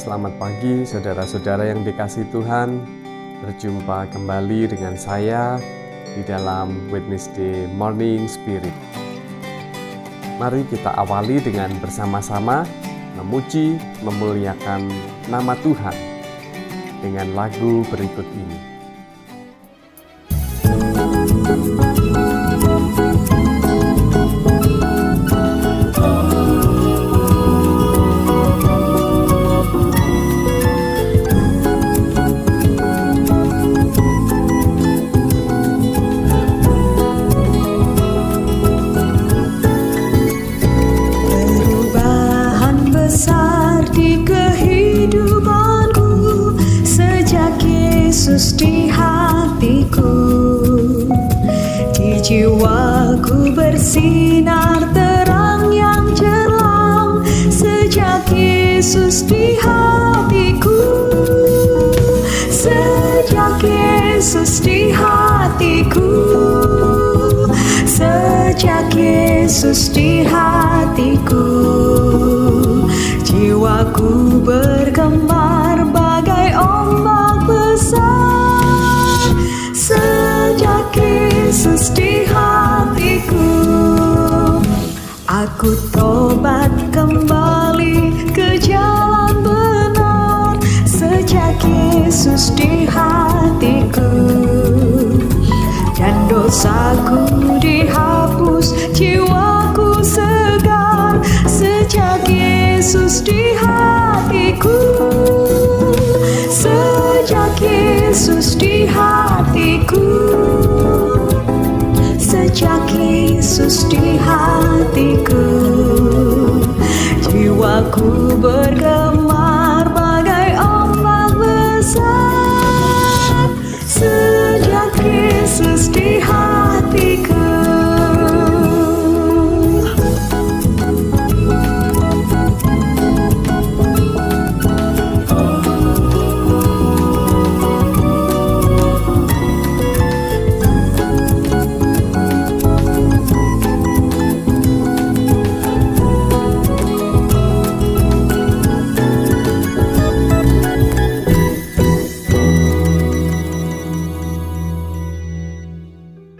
Selamat pagi saudara-saudara yang dikasihi Tuhan. Berjumpa kembali dengan saya di dalam Wednesday Morning Spirit. Mari kita awali dengan bersama-sama memuji, memuliakan nama Tuhan dengan lagu berikut ini. Yesus di hatiku, di jiwaku bersinar terang yang cemerlang sejak Yesus di hatiku, sejak Yesus di hatiku, sejak Yesus di hatiku, jiwaku bergemar bagai ombak besar. Sejak Yesus di hatiku, aku tobat kembali ke jalan benar. Sejak Yesus di hatiku, dan dosaku dihapus, jiwaku segar. Sejak Yesus di hatiku, sejak Yesus di hatiku, sejak Yesus di hatiku, jiwaku bergemar bagai ombak besar. Sejak Yesus di hatiku.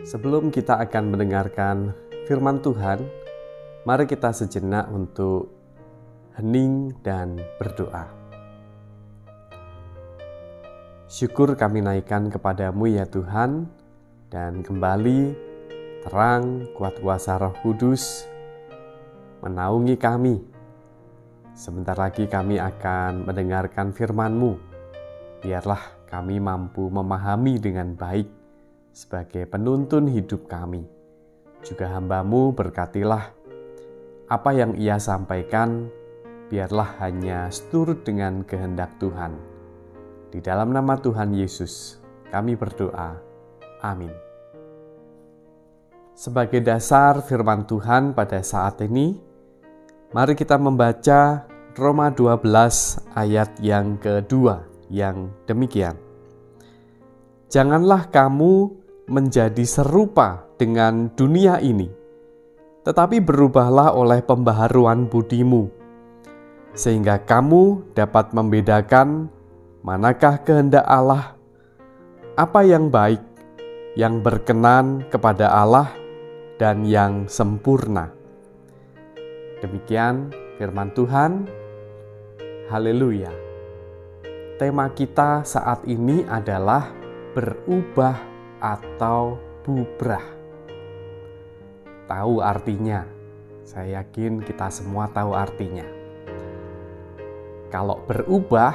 Sebelum kita akan mendengarkan firman Tuhan, mari kita sejenak untuk hening dan berdoa. Syukur kami naikkan kepadamu ya Tuhan, dan kembali terang kuat kuasa Roh Kudus menaungi kami. Sebentar lagi kami akan mendengarkan firman-Mu. Biarlah kami mampu memahami dengan baik sebagai penuntun hidup kami. Juga hamba-Mu berkatilah apa yang Ia sampaikan, biarlah hanya seturut dengan kehendak Tuhan. Di dalam nama Tuhan Yesus kami berdoa. Amin. Sebagai dasar firman Tuhan pada saat ini, mari kita membaca Roma 12 ayat yang kedua yang demikian. Janganlah kamu menjadi serupa dengan dunia ini, tetapi berubahlah oleh pembaharuan budimu, sehingga kamu dapat membedakan manakah kehendak Allah, apa yang baik, yang berkenan kepada Allah, dan yang sempurna. Demikian firman Tuhan. Haleluya. Tema kita saat ini adalah berubah atau bubrah. Tahu artinya? Saya yakin kita semua tahu artinya. Kalau berubah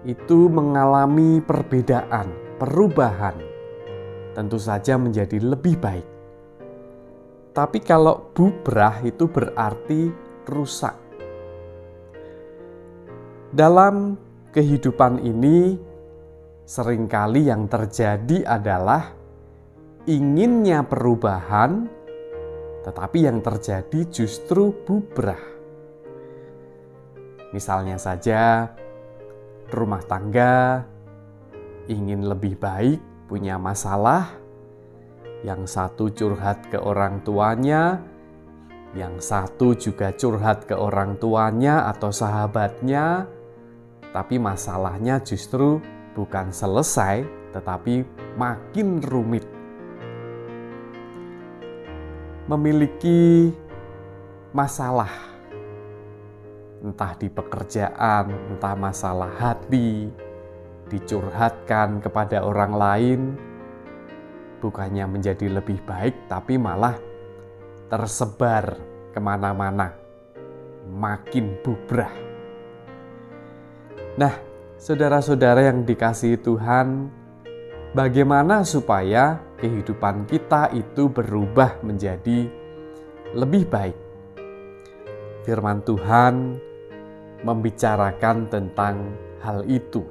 itu mengalami perbedaan, perubahan, tentu saja menjadi lebih baik. Tapi kalau bubrah itu berarti rusak. Dalam kehidupan ini seringkali yang terjadi adalah inginnya perubahan, tetapi yang terjadi justru bubrah. Misalnya saja, rumah tangga ingin lebih baik, punya masalah, yang satu curhat ke orang tuanya, yang satu juga curhat ke orang tuanya atau sahabatnya, tapi masalahnya justru bukan selesai, tetapi makin rumit. Memiliki masalah, entah di pekerjaan, entah masalah hati, dicurhatkan kepada orang lain, bukannya menjadi lebih baik, tapi malah tersebar kemana-mana, makin bubrah. Nah, saudara-saudara yang dikasihi Tuhan, bagaimana supaya kehidupan kita itu berubah menjadi lebih baik? Firman Tuhan membicarakan tentang hal itu.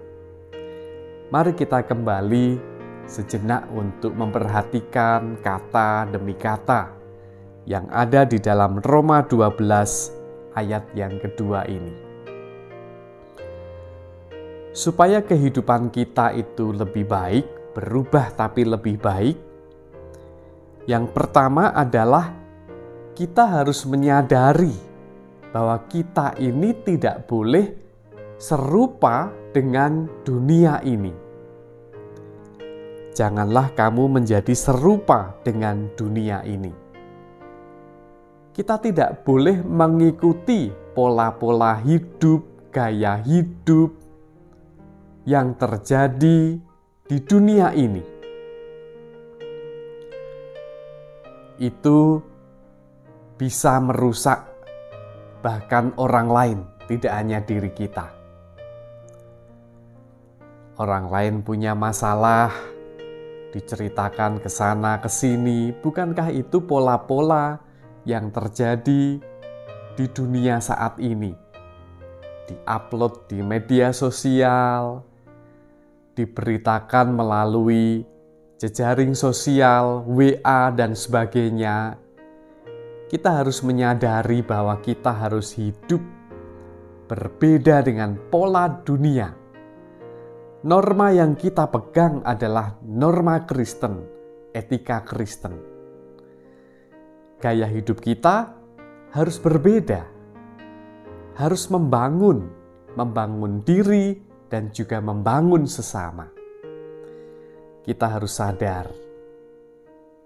Mari kita kembali sejenak untuk memperhatikan kata demi kata yang ada di dalam Roma 12 ayat yang kedua ini. Supaya kehidupan kita itu lebih baik, berubah tapi lebih baik, yang pertama adalah kita harus menyadari bahwa kita ini tidak boleh serupa dengan dunia ini. Janganlah kamu menjadi serupa dengan dunia ini. Kita tidak boleh mengikuti pola-pola hidup, gaya hidup yang terjadi di dunia ini. Itu bisa merusak bahkan orang lain, tidak hanya diri kita. Orang lain punya masalah, diceritakan ke sana ke sini. Bukankah itu pola-pola yang terjadi di dunia saat ini? Di-upload di media sosial, diberitakan melalui jejaring sosial, WA dan sebagainya. Kita harus menyadari bahwa kita harus hidup berbeda dengan pola dunia. Norma yang kita pegang adalah norma Kristen, etika Kristen. Gaya hidup kita harus berbeda, harus membangun diri dan juga membangun sesama. Kita harus sadar,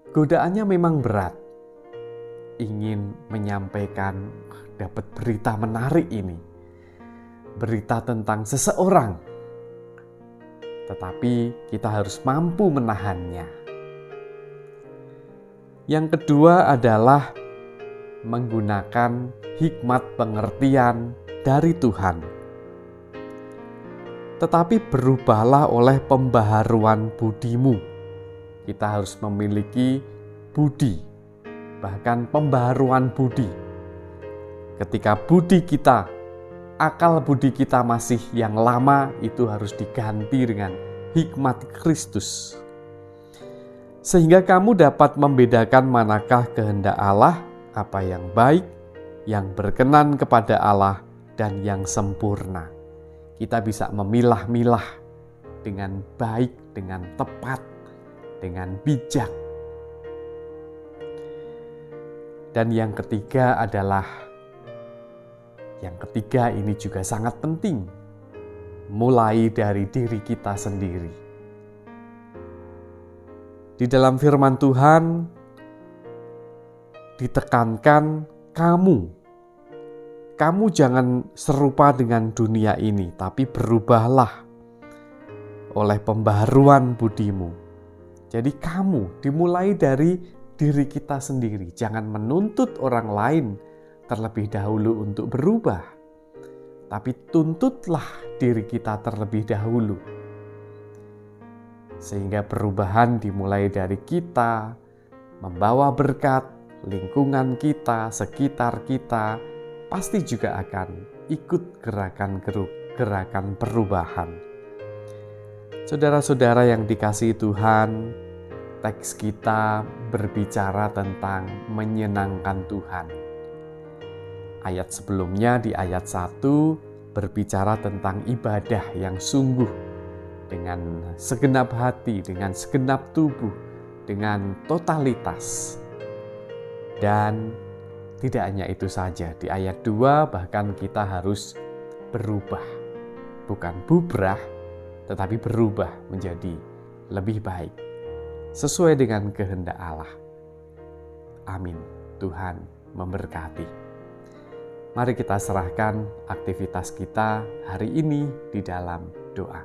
godaannya memang berat. Ingin menyampaikan, dapat berita menarik ini, berita tentang seseorang, tetapi kita harus mampu menahannya. Yang kedua adalah menggunakan hikmat pengertian dari Tuhan. Tetapi berubahlah oleh pembaharuan budimu. Kita harus memiliki budi, bahkan pembaharuan budi. Ketika budi kita, akal budi kita masih yang lama, itu harus diganti dengan hikmat Kristus. Sehingga kamu dapat membedakan manakah kehendak Allah, apa yang baik, yang berkenan kepada Allah, dan yang sempurna. Kita bisa memilah-milah dengan baik, dengan tepat, dengan bijak. Dan yang ketiga ini juga sangat penting, mulai dari diri kita sendiri. Di dalam firman Tuhan ditekankan kamu jangan serupa dengan dunia ini, tapi berubahlah oleh pembaharuan budimu. Jadi kamu dimulai dari diri kita sendiri. Jangan menuntut orang lain terlebih dahulu untuk berubah, tapi tuntutlah diri kita terlebih dahulu. Sehingga perubahan dimulai dari kita, membawa berkat, lingkungan kita, sekitar kita, pasti juga akan ikut gerakan perubahan. Saudara-saudara yang dikasihi Tuhan, teks kita berbicara tentang menyenangkan Tuhan. Ayat sebelumnya di ayat 1 berbicara tentang ibadah yang sungguh, dengan segenap hati, dengan segenap tubuh, dengan totalitas. Dan tidak hanya itu saja, di ayat 2 bahkan kita harus berubah. bukan bubrah, tetapi berubah menjadi lebih baik, sesuai dengan kehendak Allah. Amin. Tuhan memberkati. Mari kita serahkan aktivitas kita hari ini di dalam doa.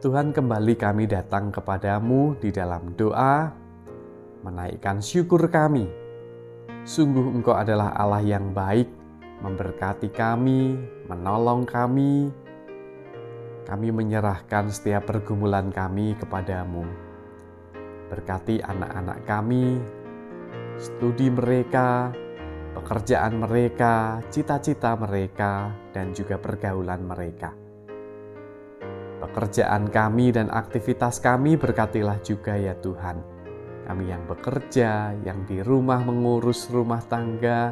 Tuhan, kembali kami datang kepadamu di dalam doa, menaikkan syukur kami. Sungguh Engkau adalah Allah yang baik, memberkati kami, menolong kami. Kami menyerahkan setiap pergumulan kami kepadamu. Berkati anak-anak kami, studi mereka, pekerjaan mereka, cita-cita mereka, dan juga pergaulan mereka. Pekerjaan kami dan aktivitas kami berkatilah juga ya Tuhan. Kami yang bekerja, yang di rumah mengurus rumah tangga,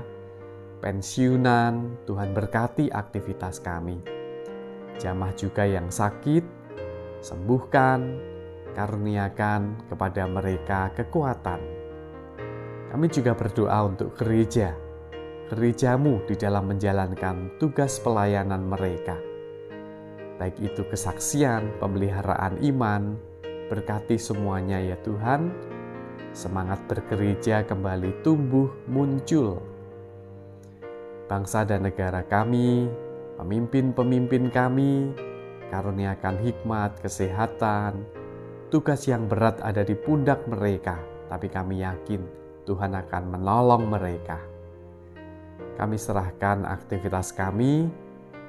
pensiunan, Tuhan berkati aktivitas kami. Jamah juga yang sakit, sembuhkan, karuniakan kepada mereka kekuatan. Kami juga berdoa untuk gerejamu di dalam menjalankan tugas pelayanan mereka. Baik itu kesaksian, pemeliharaan iman, berkati semuanya ya Tuhan. Semangat bergereja kembali tumbuh muncul. Bangsa dan negara kami, pemimpin-pemimpin kami, karuniakan hikmat, kesehatan. Tugas yang berat ada di pundak mereka, tapi kami yakin Tuhan akan menolong mereka. Kami serahkan aktivitas kami,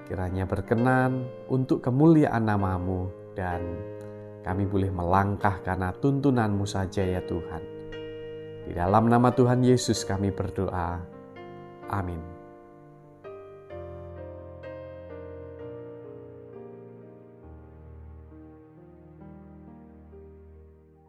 kiranya berkenan untuk kemuliaan nama-Mu, dan kami boleh melangkah karena tuntunan-Mu saja ya Tuhan. Di dalam nama Tuhan Yesus kami berdoa. Amin.